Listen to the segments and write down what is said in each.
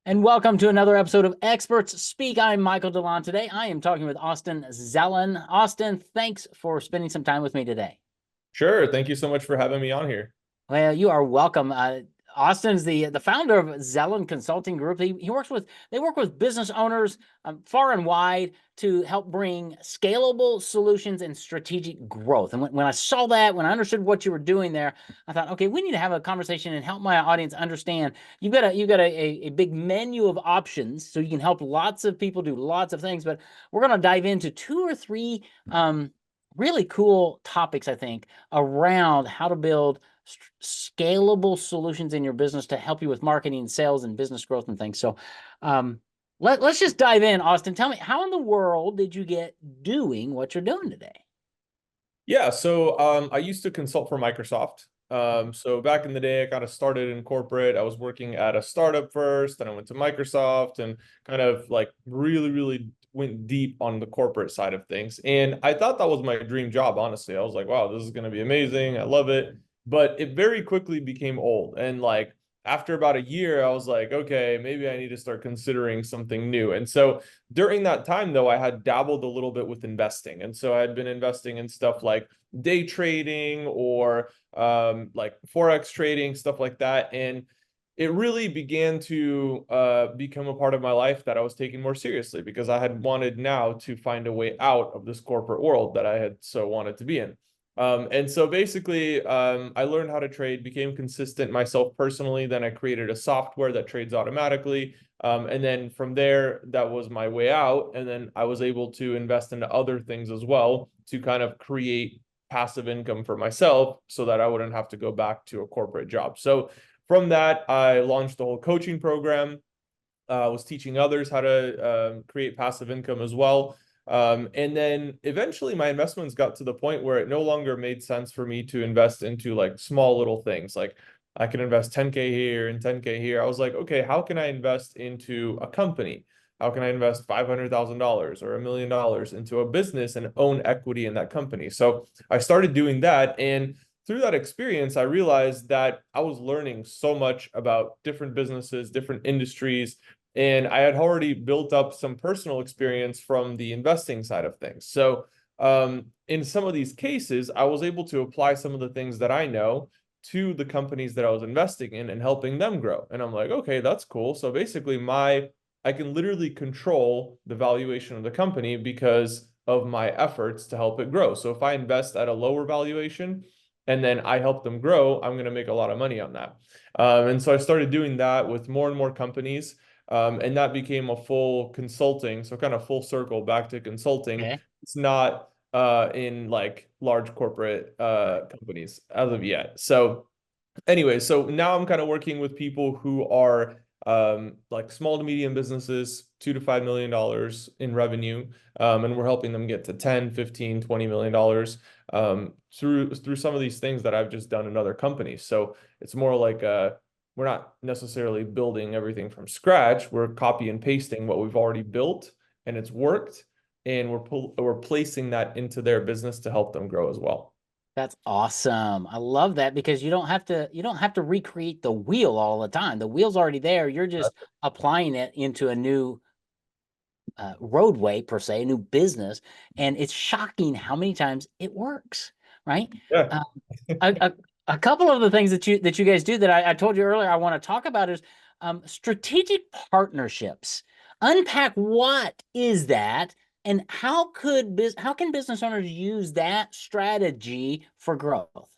And welcome to another episode of Experts Speak. I'm Michael DeLon. Today, I am talking with Austin Zelan. Austin, thanks for spending some time with me today. Sure. Thank you so much for having me on here. Well, you are welcome. Austin's the founder of Zelan Consulting Group. They work with business owners far and wide to help bring scalable solutions and strategic growth. And when I saw that, when I understood what you were doing there, I thought, okay, we need to have a conversation and help my audience understand. You've got a big menu of options, so you can help lots of people do lots of things. But we're going to dive into two or three really cool topics, I think, around how to build scalable solutions in your business to help you with marketing, sales, and business growth and things. So let's just dive in. Austin, tell me, how in the world did you get doing what you're doing today? Yeah, so I used to consult for Microsoft. So back in the day, I kind of started in corporate. I was working at a startup first, then I went to Microsoft and kind of like really went deep on the corporate side of things. And I thought that was my dream job, honestly. I was like, wow, this is going to be amazing. I love it. But it very quickly became old. And like after about a year, I was like, okay, maybe I need to start considering something new. And so during that time, though, I had dabbled a little bit with investing. And so I had been investing in stuff like day trading or like Forex trading, stuff like that. And it really began to become a part of my life that I was taking more seriously because I had wanted now to find a way out of this corporate world that I had so wanted to be in. And so basically, I learned how to trade, became consistent myself personally. Then I created a software that trades automatically. And then from there, that was my way out. And then I was able to invest into other things as well to kind of create passive income for myself so that I wouldn't have to go back to a corporate job. So from that, I launched the whole coaching program. Was teaching others how to create passive income as well. And then eventually my investments got to the point where it no longer made sense for me to invest into like small little things. Like I can invest 10K here and 10K here. I was like, okay, how can I invest into a company? How can I invest $500,000 or $1 million into a business and own equity in that company? So I started doing that. And through that experience, I realized that I was learning so much about different businesses, different industries, and I had already built up some personal experience from the investing side of things. So, in some of these cases, I was able to apply some of the things that I know to the companies that I was investing in and helping them grow. And I'm like, okay, that's cool. So basically, I can literally control the valuation of the company because of my efforts to help it grow. So if I invest at a lower valuation, and then I help them grow, I'm going to make a lot of money on that. And so I started doing that with more and more companies. And that became a full consulting, so kind of full circle back to consulting. Okay. It's not in like large corporate Right. companies as of yet. So anyway, so now I'm kind of working with people who are like small to medium businesses, $2 to $5 million in revenue. And we're helping them get to 10, 15, $20 million through some of these things that I've just done in other companies. So it's more like we're not necessarily building everything from scratch. We're copy and pasting what we've already built and it's worked. And we're placing that into their business to help them grow as well. That's awesome. I love that because you don't have to recreate the wheel all the time. The wheel's already there. You're just applying it into a new roadway per se, a new business, and it's shocking how many times it works, right? Yeah. Um, a, a, a couple of the things that you guys do that I told you earlier I want to talk about is strategic partnerships. Unpack what is that, and how can business owners use that strategy for growth?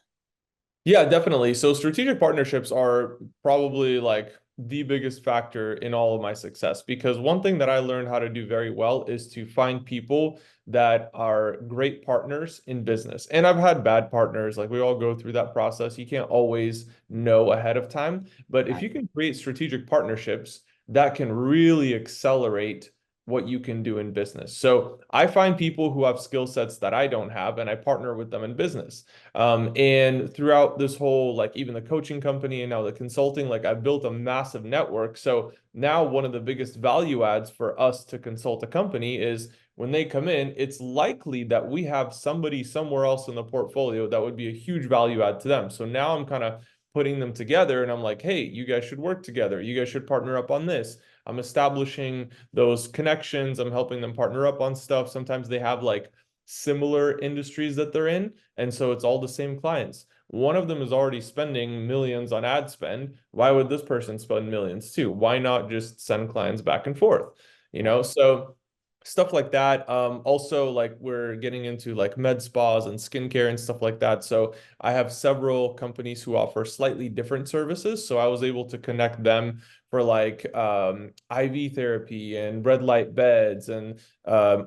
Yeah, definitely. So strategic partnerships are probably like the biggest factor in all of my success because one thing that I learned how to do very well is to find people that are great partners in business. And I've had bad partners, like we all go through that process. You can't always know ahead of time, but if Right. you can create strategic partnerships, that can really accelerate what you can do in business. So I find people who have skill sets that I don't have and I partner with them in business. And throughout this whole, like even the coaching company and now the consulting, like I've built a massive network. So now one of the biggest value adds for us to consult a company is when they come in, it's likely that we have somebody somewhere else in the portfolio that would be a huge value add to them. So now I'm kind of putting them together and I'm like, hey, you guys should work together. You guys should partner up on this. I'm establishing those connections. I'm helping them partner up on stuff. Sometimes they have like similar industries that they're in. And so it's all the same clients. One of them is already spending millions on ad spend. Why would this person spend millions too? Why not just send clients back and forth? You Right. know, so stuff like that. Also, like we're getting into like med spas and skincare and stuff like that. So I have several companies who offer slightly different services. So I was able to connect them for like IV therapy and red light beds and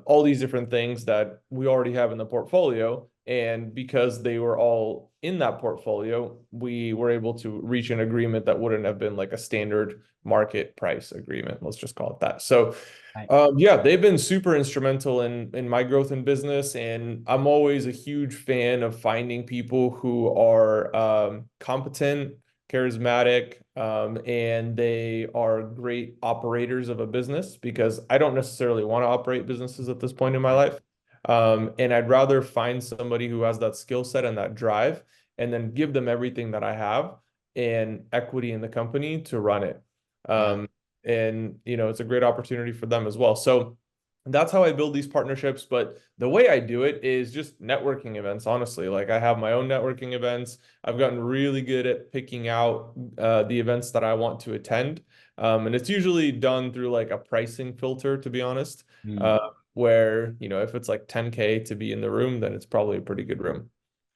all these different things that we already have in the portfolio. And because they were all in that portfolio, we were able to reach an agreement that wouldn't have been like a standard market price agreement. Let's just call it that. So Right. yeah, they've been super instrumental in my growth in business, and I'm always a huge fan of finding people who are competent, charismatic, and they are great operators of a business because I don't necessarily want to operate businesses at this point in my Right. life. And I'd rather find somebody who has that skill set and that drive, and then give them everything that I have and equity in the company to run it. Yeah. And it's a great opportunity for them as well. So that's how I build these partnerships. But the way I do it is just networking events, honestly. Like I have my own networking events. I've gotten really good at picking out the events that I want to attend. And it's usually done through like a pricing filter, to be honest. Mm. uh, where if it's like 10K to be in the room, then it's probably a pretty good room.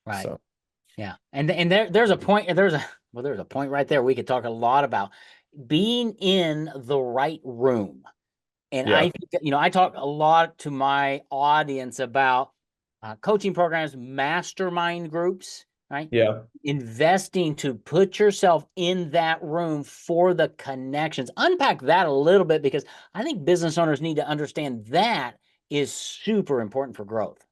Right. So Yeah. And there's a point, there's a point right there we could talk a lot about being in the right room. And yeah. I think, I talk a lot to my audience about coaching programs, mastermind groups, right? Yeah. Investing to put yourself in that room for the connections. Unpack that a little bit because I think business owners need to understand that is super important for growth.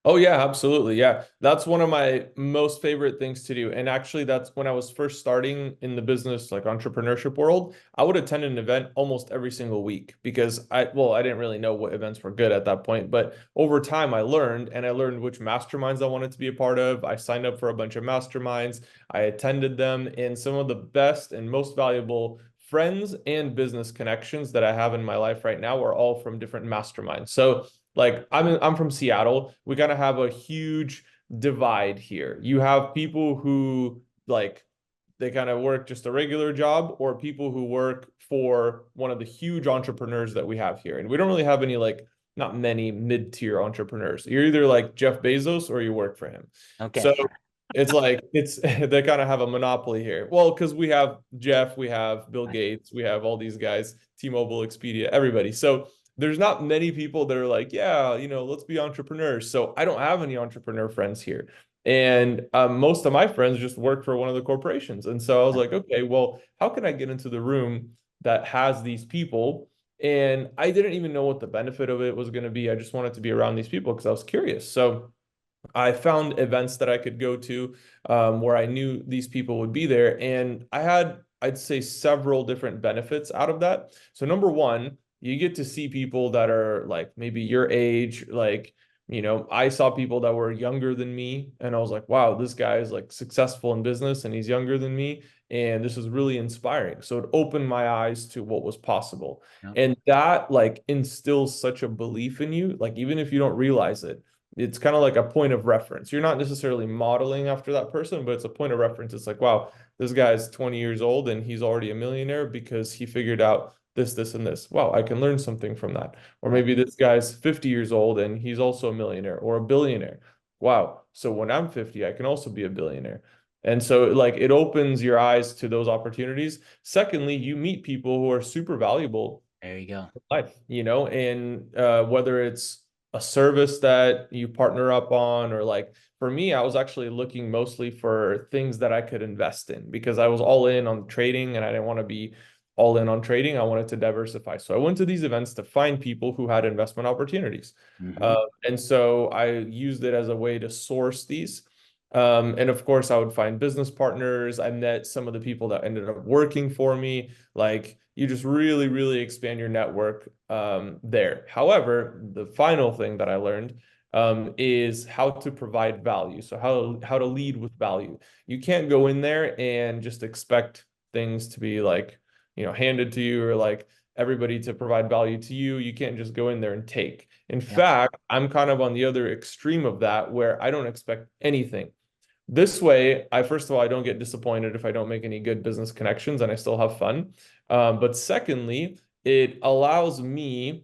Oh yeah, absolutely. Yeah. That's one of my most favorite things to do. And actually that's when I was first starting in the business like entrepreneurship world, I would attend an event almost every single week because I didn't really know what events were good at that point, but over time I learned and I learned which masterminds I wanted to be a part of. I signed up for a bunch of masterminds. I attended them, and some of the best and most valuable friends and business connections that I have in my life right now are all from different masterminds. So like I'm from Seattle. We kind of have a huge divide here. You have people who like they kind of work just a regular job, or people who work for one of the huge entrepreneurs that we have here. And we don't really have any like not many mid-tier entrepreneurs. You're either like Jeff Bezos or you work for him. So Okay. it's like it's they kind of have a monopoly here. Well, because we have Jeff, we have Bill Gates, we have all these guys, T-Mobile, Expedia, everybody. So there's not many people that are like, yeah, let's be entrepreneurs. So I don't have any entrepreneur friends here. And most of my friends just work for one of the corporations. And so I was like, okay, well, how can I get into the room that has these people? And I didn't even know what the benefit of it was going to be. I just wanted to be around these people because I was curious. So I found events that I could go to where I knew these people would be there. And I had, I'd say, several different benefits out of that. So, number one, you get to see people that are like maybe your age. Like, I saw people that were younger than me, and I was like, wow, this guy is like successful in business and he's younger than me. And this is really inspiring. So, it opened my eyes to what was possible. Yep. And that like instills such a belief in you, like, even if you don't realize it, it's kind of like a point of reference. You're not necessarily modeling after that person, but it's a point of reference. It's like, wow, this guy's 20 years old and he's already a millionaire because he figured out this, this, and this. Wow, I can learn something from that. Or Right. maybe this guy's 50 years old and he's also a millionaire or a billionaire. Wow. So when I'm 50, I can also be a billionaire. And so like it opens your eyes to those opportunities. Secondly, you meet people who are super valuable There you go. life, and whether it's a service that you partner up on, or like for me, I was actually looking mostly for things that I could invest in because I was all in on trading and I didn't want to be all in on trading. I wanted to diversify. So I went to these events to find people who had investment opportunities. Hmm. And so I used it as a way to source these. And of course, I would find business partners. I met some of the people that ended up working for me. Like you just really, really expand your network there. However, the final thing that I learned is how to provide value. So how to lead with value. You can't go in there and just expect things to be like, handed to you, or like everybody to provide value to you. You can't just go in there and take. In Yep. fact, I'm kind of on the other extreme of that where I don't expect anything. This way, first of all, I don't get disappointed if I don't make any good business connections and I still have fun. But secondly, it allows me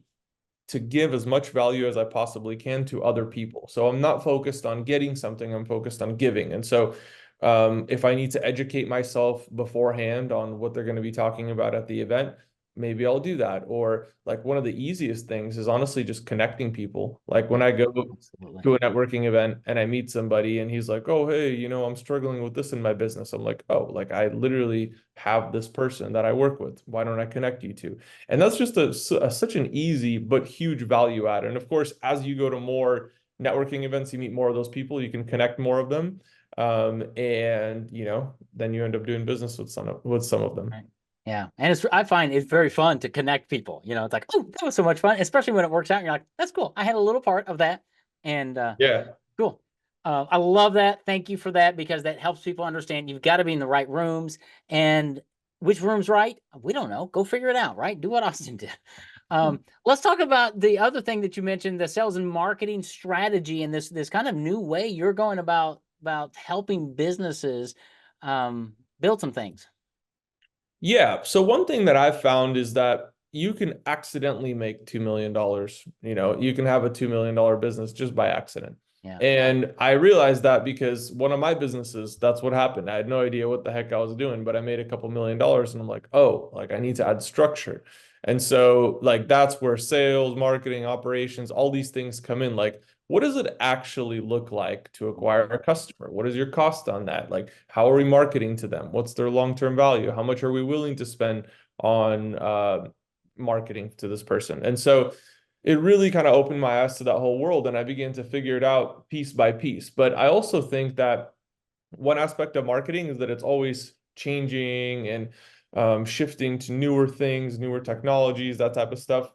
to give as much value as I possibly can to other people. So I'm not focused on getting something, I'm focused on giving. And so if I need to educate myself beforehand on what they're going to be talking about at the event, maybe I'll do that. Or like one of the easiest things is honestly just connecting people. Like when Yeah, I go absolutely. to a networking event and I meet somebody and he's like, "Oh, hey, I'm struggling with this in my business." I'm like, "Oh, like I literally have this person that I work with. Why don't I connect you to?" And that's just such an easy but huge value add. And of course, as you go to more networking events, you meet more of those people, you can connect more of them. And then you end up doing business with some of them. Right. Yeah. And I find it's very fun to connect people. It's like, oh, that was so much fun, especially when it works out. And you're like, that's cool. I had a little part of that. And Yeah. cool. I love that. Thank you for that, because that helps people understand you've got to be in the right rooms. And which room's right? We don't know. Go figure it out, right? Do what Austin did. Let's talk about the other thing that you mentioned, the sales and marketing strategy, and this kind of new way you're going about helping businesses build some things. Yeah. So one thing that I've found is that you can accidentally make $2 million. You can have a $2 million business just by accident. Yeah. And I realized that because one of my businesses, that's what happened. I had no idea what the heck I was doing, but I made a couple $1 million and I'm like, oh, like I need to add structure. And so like that's where sales, marketing, operations, all these things come in. Like, what does it actually look like to acquire a customer? What is your cost on that? Like, how are we marketing to them? What's their long-term value? How much are we willing to spend on marketing to this person? And so it really kind of opened my eyes to that whole world, and I began to figure it out piece by piece. But I also think that one aspect of marketing is that it's always changing and shifting to newer things, newer technologies, that type of stuff.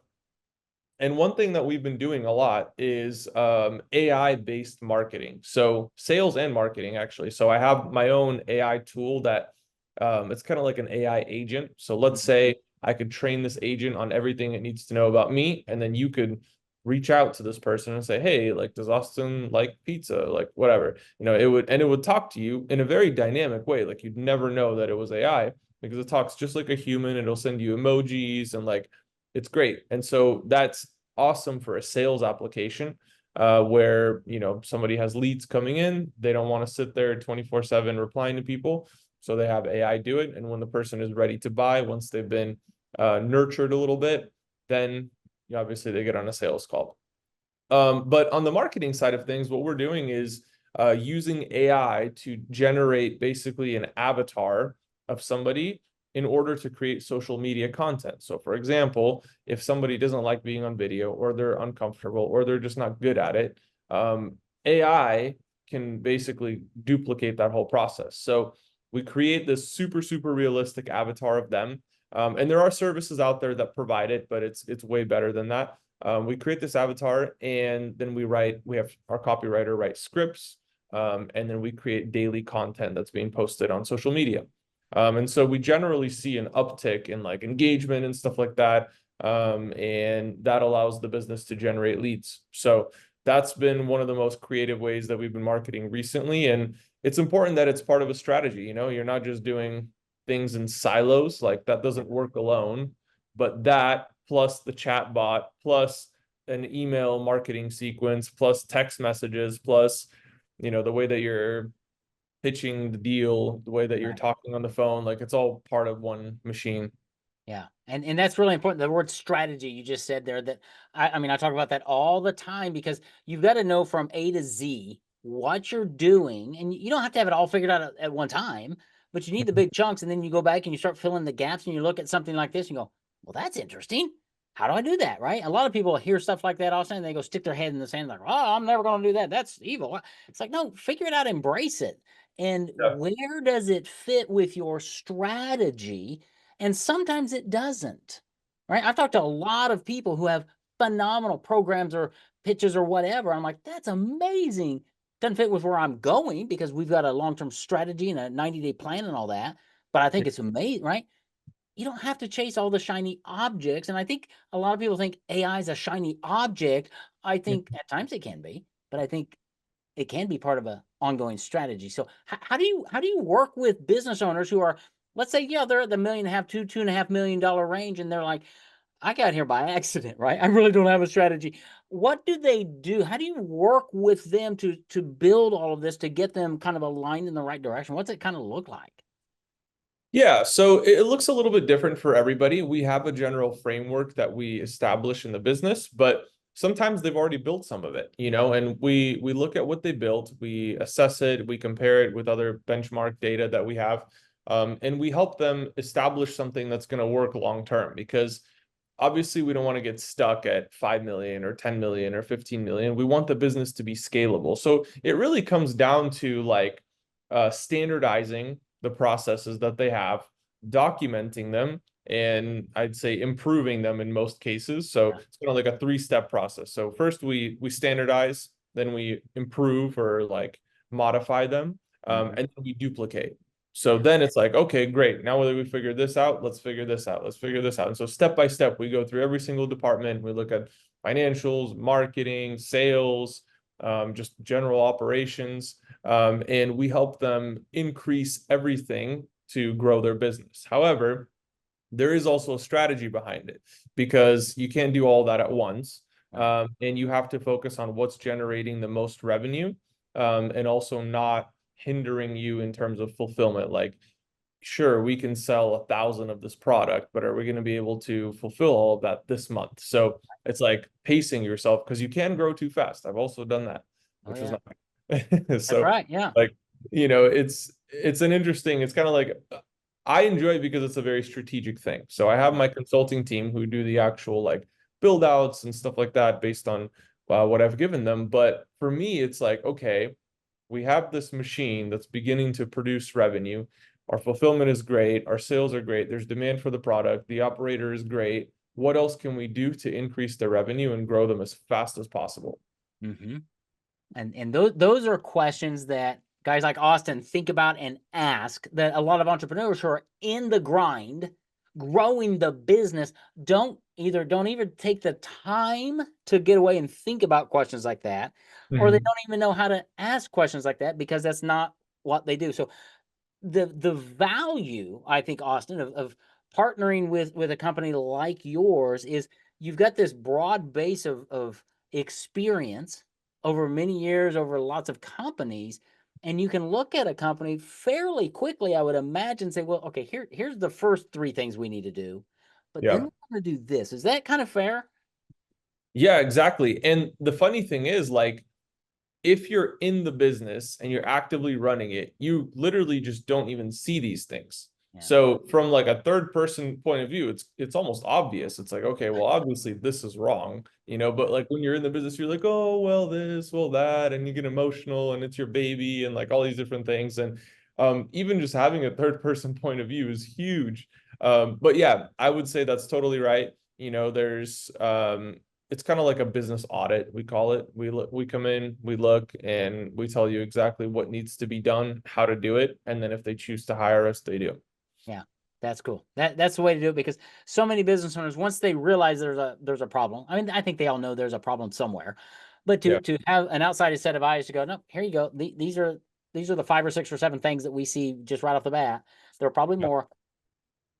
And one thing that we've been doing a lot is AI-based marketing. So sales and marketing, actually. So I have my own AI tool that it's kind of like an AI agent. So let's Mhm. say I could train this agent on everything it needs to know about me, and then you could reach out to this person and say, "Hey, like, does Austin like pizza? Like, whatever." It would talk to you in a very dynamic way. Like you'd never know that it was AI because it talks just like a human. It'll send you emojis and like it's great. And so that's awesome for a sales application where somebody has leads coming in. They don't want to sit there 24/7 replying to people. So they have AI do it. And when the person is ready to buy, once they've been nurtured a little bit, then obviously they get on a sales call. But on the marketing side of things, what we're doing is using AI to generate basically an avatar of somebody in order to create social media content. So, for example, if somebody doesn't like being on video, or they're uncomfortable, or they're just not good at it, AI can basically duplicate that whole process. So we create this super, super realistic avatar of them. And there are services out there that provide it, but it's way better than that. We create this avatar, and then we have our copywriter write scripts, and then we create daily content that's being posted on social media. And so we generally see an uptick in like engagement and stuff like that. And that allows the business to generate leads. So that's been one of the most creative ways that we've been marketing recently. And it's important that it's part of a strategy. You're not just doing things in silos, like that doesn't work alone. But that plus the chat bot, plus an email marketing sequence, plus text messages, plus the way that you're pitching the deal, the way that you're Right. talking on the phone, like it's all part of one machine. Yeah. And that's really important. The word strategy you just said there, that I mean, I talk about that all the time, because you've got to know from A to Z what you're doing. And you don't have to have it all figured out at one time, but you need the big chunks. And then you go back and you start filling the gaps, and you look at something like this and you go, well, that's interesting. How do I do that? Right. A lot of people hear stuff like that all of a sudden, they go stick their head in the sand, like, oh, I'm never going to do that. That's evil. It's like, no, figure it out, embrace it. And Yeah. where does it fit with your strategy? And sometimes it doesn't, right? I've talked to a lot of people who have phenomenal programs or pitches or whatever. I'm like, that's amazing. Doesn't fit with where I'm going because we've got a long-term strategy and a 90-day plan and all that. But I think it's amazing, right? You don't have to chase all the shiny objects. And I think a lot of people think AI is a shiny object. I Yeah. think at times it can be, but I think it can be part of an ongoing strategy. So how do you work with business owners who are, let's say, yeah, they're at the million and a half, $2.5 million range, and they're like, I got here by accident, right? I really don't have a strategy. What do they do? How do you work with them to build all of this to get them kind of aligned in the right direction? What's it kind of look like? Yeah, so it looks a little bit different for everybody. We have a general framework that we establish in the business, but sometimes they've already built some of it, and we look at what they built, we assess it, we compare it with other benchmark data that we have, and we help them establish something that's going to work long term because obviously we don't want to get stuck at 5 million or 10 million or 15 million. We want the business to be scalable. So it really comes down to like standardizing the processes that they have, documenting them, and I'd say improving them in most cases. So Yeah. it's kind of like a three-step process. So first we standardize, then we improve or like modify them, Mm-hmm. and then we duplicate. So Yeah. then it's like, okay, great. Now that we figured this out, let's figure this out. Let's figure this out. And so step by step, we go through every single department. We look at financials, marketing, sales, just general operations, and we help them increase everything to grow their business. However, there is also a strategy behind it because you can't do all that at once. Right. And you have to focus on what's generating the most revenue, and also not hindering you in terms of fulfillment. Like, sure, we can sell 1,000 of this product, but are we going to be able to fulfill all of that this month? So it's like pacing yourself because you can grow too fast. I've also done that, Oh which was yeah. not. That's So right. Yeah. like, it's an interesting, it's kind of like I enjoy it because it's a very strategic thing. So I have Yeah. my consulting team who do the actual like build outs and stuff like that based on what I've given them. But for me, it's like, okay, we have this machine that's beginning to produce revenue. Our fulfillment is great. Our sales are great. There's demand for the product. The operator is great. What else can we do to increase the revenue and grow them as fast as possible? Mm-hmm. And those are questions that guys like Austin think about and ask that a lot of entrepreneurs who are in the grind, growing the business, don't even take the time to get away and think about questions like that, or they Mhm. don't even know how to ask questions like that because that's not what they do. So the value, I think, Austin, of partnering with a company like yours is you've got this broad base of experience over many years, over lots of companies, and you can look at a company fairly quickly, I would imagine, say, well, okay, here's the first three things we need to do, but then Yeah. we're going to do this. Is that kind of fair? Yeah, exactly. And the funny thing is, like, if you're in the business and you're actively running it, you literally just don't even see these things. Yeah. So from like a third person point of view, it's almost obvious. It's like, okay, well, obviously this is wrong, but like when you're in the business, you're like, oh, well, this, well, that, and you get emotional and it's your baby and like all these different things. And even just having a third person point of view is huge. But yeah, I would say that's totally right. There's it's kind of like a business audit, we call it. We come in, we look, and we tell you exactly what needs to be done, how to do it, and then if they choose to hire us, they do. Yeah, that's cool. That's the way to do it because so many business owners, once they realize there's a problem, I mean, I think they all know there's a problem somewhere, but Yeah, to have an outside set of eyes to go, no, here you go. These are the 5 or 6 or 7 things that we see just right off the bat. There are probably yeah, more.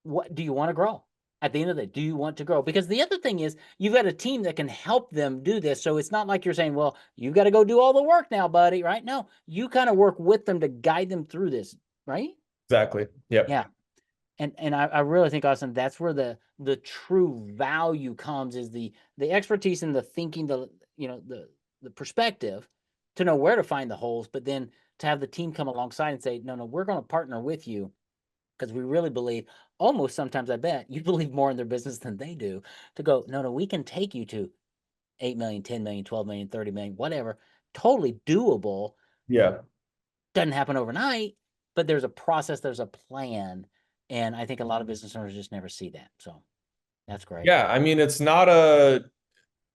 What do you want to grow? At the end of the day, do you want to grow? Because the other thing is you've got a team that can help them do this. So it's not like you're saying, well, you've got to go do all the work now, buddy, right? No, you kind of work with them to guide them through this, right? exactly. Yep. Yeah. And I really think, Austin, that's where the true value comes is the expertise and the thinking, the perspective to know where to find the holes, but then to have the team come alongside and say, no, we're going to partner with you because we really believe, almost sometimes I bet you believe more in their business than they do, to go, no, we can take you to 8 million, 10 million, 12 million, 30 million, whatever. Totally doable. Yeah. Doesn't happen overnight, but there's a process, there's a plan. And I think a lot of business owners just never see that. So that's great. Yeah. I mean,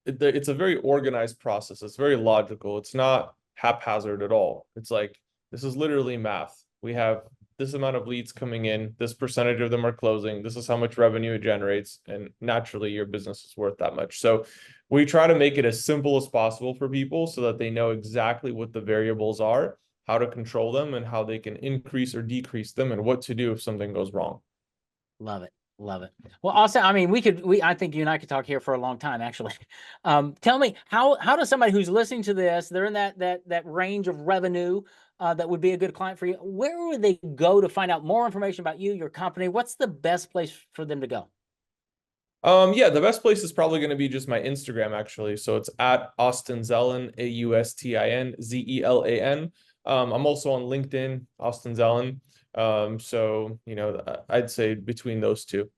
it's a very organized process. It's very logical. It's not haphazard at all. It's like this is literally math. We have this amount of leads coming in, this percentage of them are closing, this is how much revenue it generates, and naturally your business is worth that much. So we try to make it as simple as possible for people so that they know exactly what the variables are, how to control them, and how they can increase or decrease them, and what to do if something goes wrong. Love it. Love it. Well, also, I mean, I think you and I could talk here for a long time, actually. Tell me, how does somebody who's listening to this, they're in that range of revenue, that would be a good client for you. Where would they go to find out more information about you, your company? What's the best place for them to go? Yeah, the best place is probably going to be just my Instagram, actually. So it's at Austin Zelan, AustinZelan. I'm also on LinkedIn, Austin Zelan. So I'd say between those two.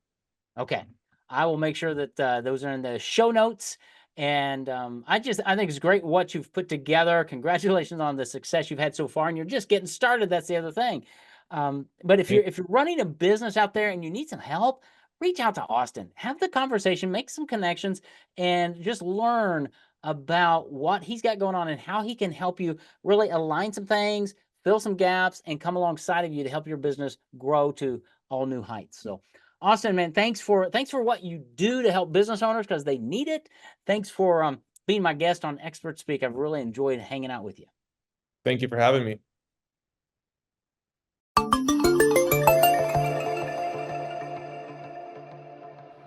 Okay. I will make sure that those are in the show notes. And I think it's great what you've put together. Congratulations on the success you've had so far. And you're just getting started. That's the other thing. But if you're running a business out there and you need some help, reach out to Austin. Have the conversation, make some connections, and just learn about what he's got going on and how he can help you really align some things, fill some gaps, and come alongside of you to help your business grow to all new heights. So Austin, man, thanks for what you do to help business owners because they need it. Thanks for being my guest on Expert Speak. I've really enjoyed hanging out with you. Thank you for having me.